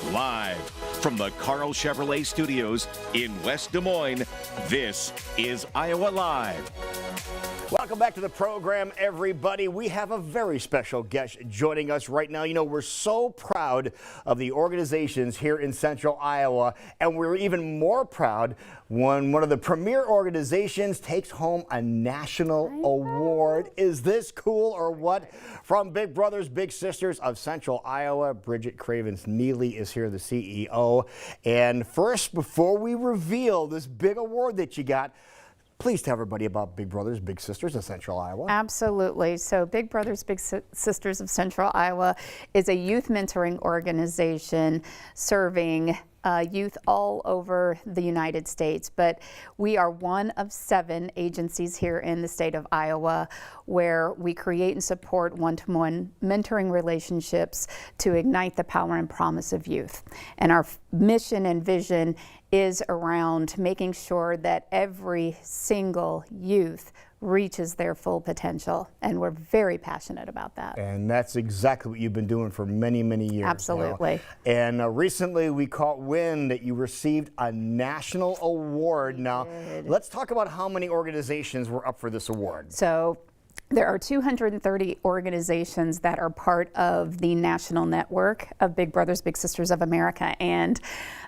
Live from the Carl Chevrolet Studios in West Des Moines, this is Iowa Live. Welcome back to the program, everybody. We have a very special guest joining us right now. You know, we're so proud of the organizations here in Central Iowa, and we're even more proud when one of the premier organizations takes home a national award. Is this cool or what? From Big Brothers Big Sisters of Central Iowa, Bridget Cravens-Neely is here, the CEO. And first, before we reveal this big award that you got, please tell everybody about Big Brothers Big Sisters of Central Iowa. Absolutely. So Big Brothers Big Sisters of Central Iowa is a youth mentoring organization serving youth all over the United States, but we are one of 7 agencies here in the state of Iowa where we create and support one-to-one mentoring relationships to ignite the power and promise of youth. And our mission and vision is around making sure that every single youth reaches their full potential, and we're very passionate about that. And that's exactly what you've been doing for many, many years. Absolutely. Now. And recently we caught wind that you received a national award. Now, let's talk about how many organizations were up for this award. So there are 230 organizations that are part of the national network of Big Brothers Big Sisters of America, and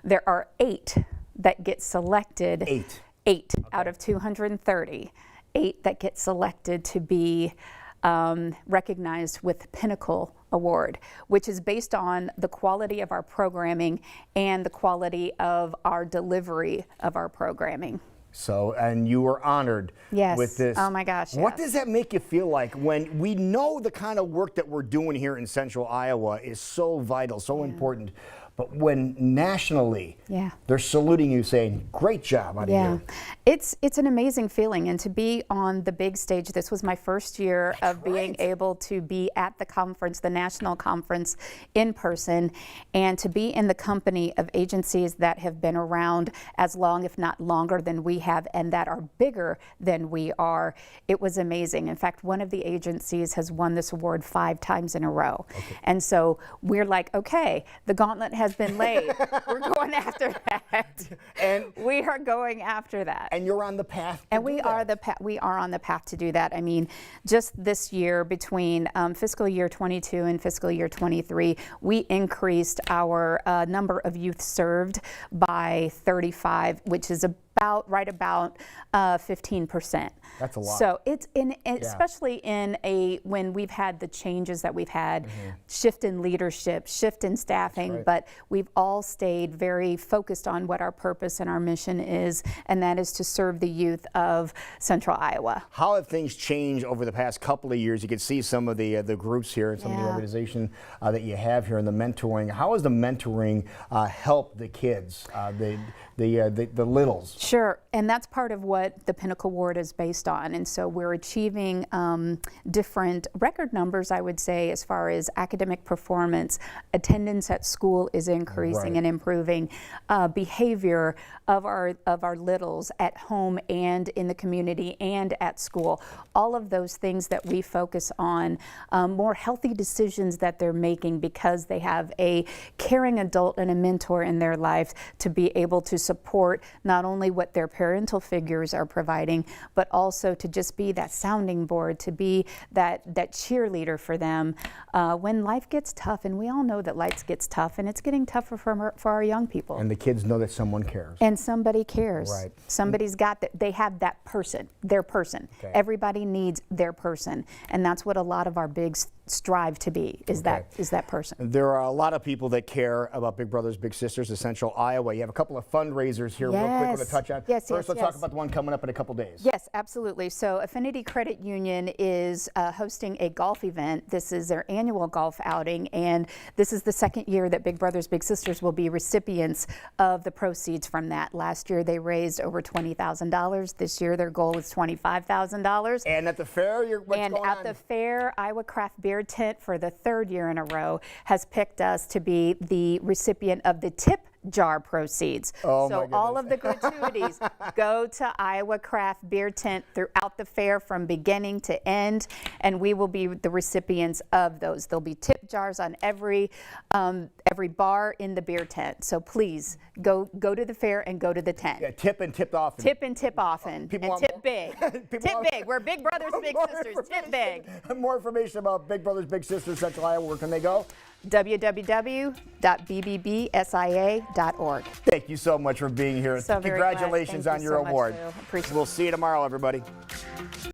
there are 8 that get selected. 8 Okay. out of 230. 8 that get selected to be recognized with Pinnacle Award, which is based on the quality of our programming and the quality of our delivery of our programming. So, and you were honored with this. Oh my gosh, What does that make you feel like when we know the kind of work that we're doing here in Central Iowa is so vital, so important, but when nationally they're saluting you saying, great job out of here. It's an amazing feeling, and to be on the big stage, this was my first year of being able to be at the conference, the national conference, in person, and to be in the company of agencies that have been around as long, if not longer than we have, and that are bigger than we are. It was amazing. In fact, one of the agencies has won this award 5 times in a row. And so we're like, okay, the gauntlet has been laid. We're going after that. And we are going after that. And you're on the path to and we are on the path to do that. I mean, just this year, between fiscal year 22 and fiscal year 23, we increased our number of youth served by 35, which is right about 15%. That's a lot. So it's especially when we've had the changes that we've had, shift in leadership, shift in staffing, but we've all stayed very focused on what our purpose and our mission is, and that is to serve the youth of Central Iowa. How have things changed over the past couple of years? You can see some of the groups here and some of the organization that you have here in the mentoring. How has the mentoring helped the kids, the littles? Sure, and that's part of what the Pinnacle Award is based on. And so we're achieving different record numbers, I would say, as far as academic performance. Attendance at school is increasing and improving. Behavior of our littles at home and in the community and at school. All of those things that we focus on, more healthy decisions that they're making because they have a caring adult and a mentor in their life to be able to support not only what their parental figures are providing, but also to just be that sounding board, to be that cheerleader for them when life gets tough. And we all know that life gets tough, and it's getting tougher for our young people. And the kids know that someone cares. And somebody cares. Right. Somebody's got that. They have that person, their person. Everybody needs their person, and that's what a lot of our bigs strive to be, is that person. There are a lot of people that care about Big Brothers Big Sisters of Central Iowa. You have a couple of fundraisers here real quick to touch on. First, let's talk about the one coming up in a couple days. Yes, absolutely. So Affinity Credit Union is hosting a golf event. This is their annual golf outing, and this is the second year that Big Brothers Big Sisters will be recipients of the proceeds from that. Last year they raised over $20,000. This year their goal is $25,000. And at the fair, the fair, Iowa Craft Beer Tent for the 3rd year in a row has picked us to be the recipient of the tip jar proceeds. Oh, my so goodness. all of the gratuities go to Iowa Craft Beer Tent throughout the fair from beginning to end, and we will be the recipients of those. There'll be tip jars on every bar in the beer tent. So please go to the fair and go to the tent. Yeah, tip and tip often. Tip and tip often. People and want tip more. big. Tip big. We're big brothers, big sisters. Tip big. More information about Big Brothers Big Sisters Central Iowa, where can they go? www.bbbsia.org. Thank you so much for being here. So very glad. Congratulations Thank on you your so much, award. Lou. Appreciate it. We'll see you tomorrow, everybody.